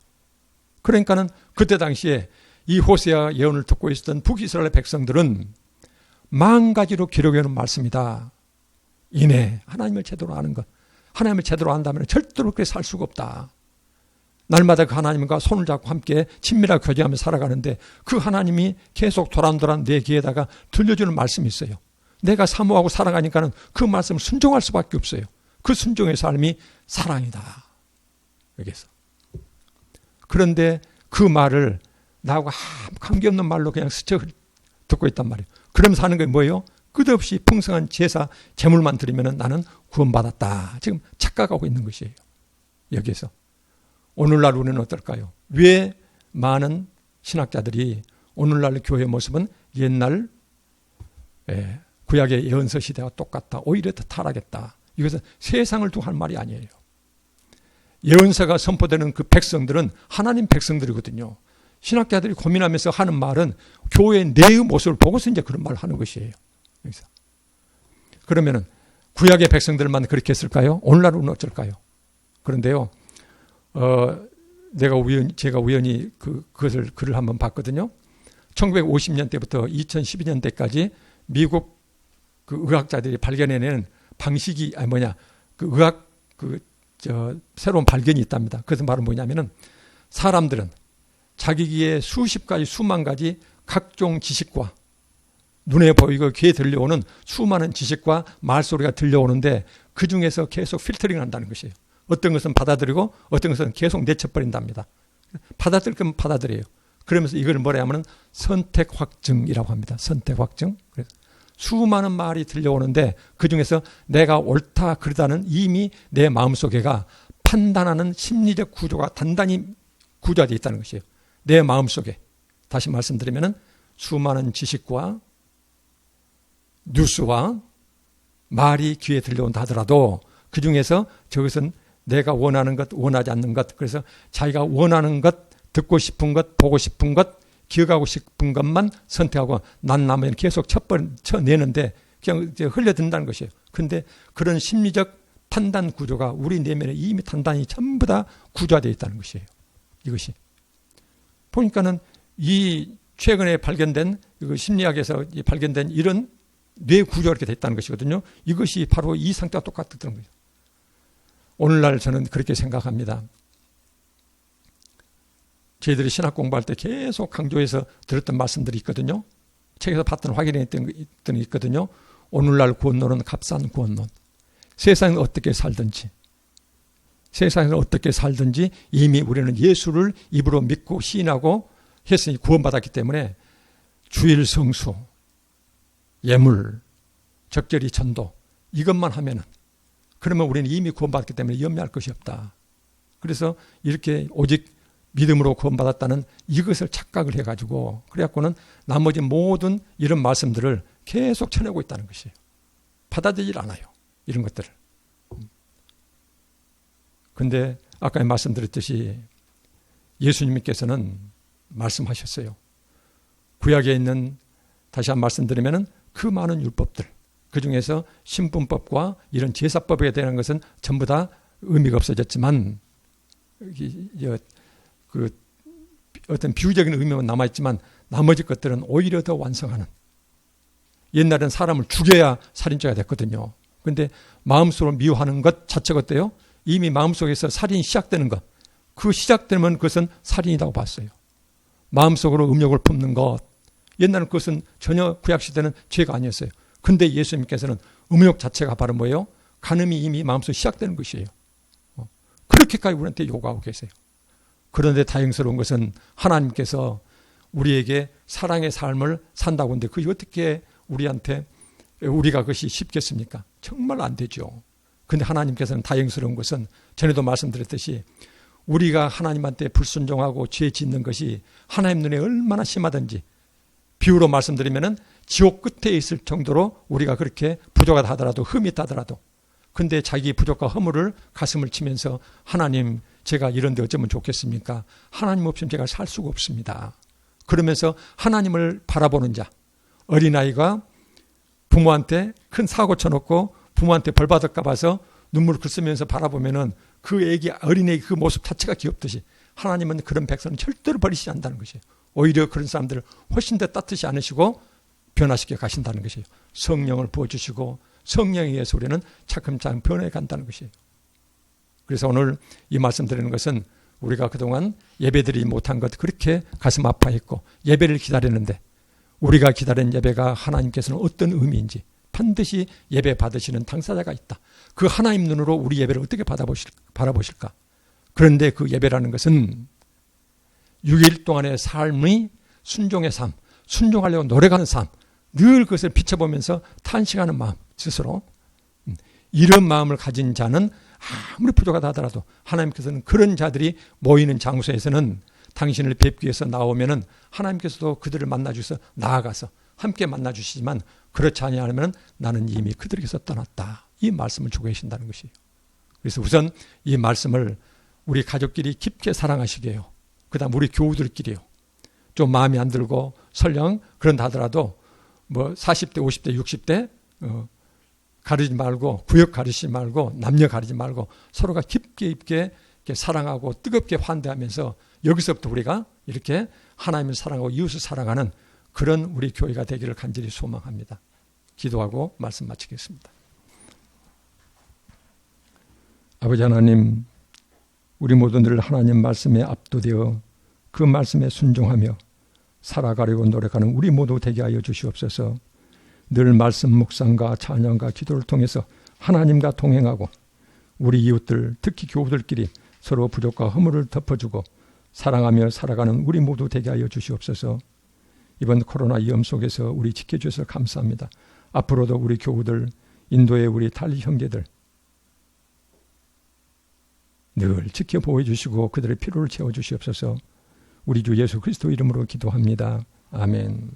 그러니까는 그때 당시에 이 호세아 예언을 듣고 있었던 북이스라엘 백성들은 만 가지로 기록해놓은 말씀이다. 이내 하나님을 제대로 아는 것. 하나님을 제대로 안다면 절대로 그렇게 살 수가 없다. 날마다 그 하나님과 손을 잡고 함께 친밀하게 교제하며 살아가는데 그 하나님이 계속 도란도란 내 귀에다가 들려주는 말씀이 있어요. 내가 사모하고 살아가니까는 그 말씀을 순종할 수밖에 없어요. 그 순종의 삶이 사랑이다. 여기서. 그런데 그 말을 나하고 아무 관계없는 말로 그냥 스쳐 듣고 있단 말이에요. 그러면서 하는 게 뭐예요? 끝없이 풍성한 제사, 제물만 드리면 나는 구원받았다. 지금 착각하고 있는 것이에요. 여기에서. 오늘날 우리는 어떨까요? 왜 많은 신학자들이 오늘날 교회의 모습은 옛날 구약의 예언서 시대와 똑같다. 오히려 더 타락했다. 이것은 세상을 두고 할 말이 아니에요. 예언서가 선포되는 그 백성들은 하나님 백성들이거든요. 신학자들이 고민하면서 하는 말은 교회의 내의 모습을 보고서 이제 그런 말을 하는 것이에요. 여기서. 그러면은 구약의 백성들만 그렇게 했을까요? 오늘날은 어쩔까요? 그런데요, 제가 우연히 그것을 글을 한번 봤거든요. 1950년대부터 2012년대까지 미국 그 의학자들이 발견해낸 방식이 새로운 발견이 있답니다. 그것은 바로 뭐냐면은 사람들은 자기 귀에 수십 가지, 수만 가지 각종 지식과 눈에 보이고 귀에 들려오는 수많은 지식과 말소리가 들려오는데 그 중에서 계속 필터링을 한다는 것이에요. 어떤 것은 받아들이고 어떤 것은 계속 내쳐버린답니다. 받아들일 거면 받아들여요. 그러면서 이걸 뭐라 하면 선택확증이라고 합니다. 선택확증. 그래서 수많은 말이 들려오는데 그 중에서 내가 옳다 그러다는 이미 내 마음속에가 판단하는 심리적 구조가 단단히 구조되어 있다는 것이에요. 내 마음속에. 다시 말씀드리면 수많은 지식과 뉴스와 말이 귀에 들려온다 하더라도 그 중에서 저것은 내가 원하는 것, 원하지 않는 것, 그래서 자기가 원하는 것, 듣고 싶은 것, 보고 싶은 것, 기억하고 싶은 것만 선택하고 난 나머지는 계속 쳐내는데 그냥 흘려든다는 것이에요. 그런데 그런 심리적 판단 구조가 우리 내면에 이미 단단히 전부 다 구조화되어 있다는 것이에요. 이것이. 보니까는 이 최근에 발견된 심리학에서 발견된 이런 뇌 구조가 이렇게 됐다는 것이거든요. 이것이 바로 이 상태와 똑같다는 거예요. 오늘날 저는 그렇게 생각합니다. 저희들이 신학 공부할 때 계속 강조해서 들었던 말씀들이 있거든요. 책에서 봤던 확인했던 게 있거든요. 오늘날 구원론은 값싼 구원론. 세상에 어떻게 살든지 이미 우리는 예수를 입으로 믿고 시인하고 했으니 구원받았기 때문에 주일 성수, 예물, 적절히 전도 이것만 하면은 그러면 우리는 이미 구원받았기 때문에 염려할 것이 없다. 그래서 이렇게 오직 믿음으로 구원받았다는 이것을 착각을 해가지고 그래갖고는 나머지 모든 이런 말씀들을 계속 쳐내고 있다는 것이에요. 받아들이질 않아요. 이런 것들을. 근데 아까 말씀드렸듯이 예수님께서는 말씀하셨어요. 구약에 있는, 다시 한번 말씀드리면 그 많은 율법들, 그 중에서 신분법과 이런 제사법에 대한 것은 전부 다 의미가 없어졌지만 그 어떤 비유적인 의미만 남아있지만 나머지 것들은 오히려 더 완성하는. 옛날에는 사람을 죽여야 살인죄가 됐거든요. 그런데 마음속으로 미워하는 것 자체가 어때요? 이미 마음속에서 살인이 시작되는 것. 그 시작되면 그것은 살인이라고 봤어요. 마음속으로 음욕을 품는 것. 옛날에는 그것은 전혀 구약시대는 죄가 아니었어요. 근데 예수님께서는 음욕 자체가 바로 뭐예요? 간음이 이미 마음속에 시작되는 것이에요. 그렇게까지 우리한테 요구하고 계세요. 그런데 다행스러운 것은 하나님께서 우리에게 사랑의 삶을 산다고 하는데 그게 어떻게 우리가 그것이 쉽겠습니까? 정말 안 되죠. 근데 하나님께서는 다행스러운 것은 전에도 말씀드렸듯이 우리가 하나님한테 불순종하고 죄 짓는 것이 하나님 눈에 얼마나 심하든지 비유로 말씀드리면은 지옥 끝에 있을 정도로 우리가 그렇게 부족하다 하더라도 흠이 있다 하더라도 근데 자기 부족과 허물을 가슴을 치면서 하나님 제가 이런데 어쩌면 좋겠습니까? 하나님 없으면 제가 살 수가 없습니다. 그러면서 하나님을 바라보는 자, 어린아이가 부모한테 큰 사고 쳐놓고 부모한테 벌 받을까 봐서 눈물을 글쓰면서 바라보면은 그 어린애의 그 모습 자체가 귀엽듯이 하나님은 그런 백성은 절대로 버리시지 않는다는 것이에요. 오히려 그런 사람들을 훨씬 더 따뜻이 안으시고 변화시켜 가신다는 것이에요. 성령을 부어주시고 성령에 의해서 우리는 차츰차츰 변해 간다는 것이에요. 그래서 오늘 이 말씀 드리는 것은 우리가 그동안 예배드리지 못한 것 그렇게 가슴 아파했고 예배를 기다렸는데 우리가 기다린 예배가 하나님께서는 어떤 의미인지 반드시 예배 받으시는 당사자가 있다. 그 하나님 눈으로 우리 예배를 어떻게 바라보실까? 그런데 그 예배라는 것은 6일 동안의 삶이 순종의 삶, 순종하려고 노력하는 삶, 늘 그것을 비춰보면서 탄식하는 마음 스스로 이런 마음을 가진 자는 아무리 부족하다 하더라도 하나님께서는 그런 자들이 모이는 장소에서는 당신을 뵙기 위해서 나오면은 하나님께서도 그들을 만나주셔서 나아가서 함께 만나주시지만 그렇지 아니하면 나는 이미 그들에게서 떠났다. 이 말씀을 주고 계신다는 것이에요. 그래서 우선 이 말씀을 우리 가족끼리 깊게 사랑하시게 해요. 그 다음 우리 교우들끼리요. 좀 마음이 안 들고 설령 그런다 하더라도 뭐 40대, 50대, 60대 가르지 말고 구역 가르치지 말고 남녀 가르지 말고 서로가 깊게 이렇게 사랑하고 뜨겁게 환대하면서 여기서부터 우리가 이렇게 하나님을 사랑하고 이웃을 사랑하는 그런 우리 교회가 되기를 간절히 소망합니다. 기도하고 말씀 마치겠습니다. 아버지 하나님, 우리 모두 늘 하나님 말씀에 압도되어 그 말씀에 순종하며 살아가려고 노력하는 우리 모두 되게 하여 주시옵소서. 늘 말씀 묵상과 찬양과 기도를 통해서 하나님과 동행하고 우리 이웃들, 특히 교우들끼리 서로 부족과 허물을 덮어주고 사랑하며 살아가는 우리 모두 되게 하여 주시옵소서. 이번 코로나 위험 속에서 우리 지켜주셔서 감사합니다. 앞으로도 우리 교우들, 인도의 우리 달리 형제들 늘 지켜보호 주시고 그들의 필요를 채워주시옵소서. 우리 주 예수 그리스도 이름으로 기도합니다. 아멘.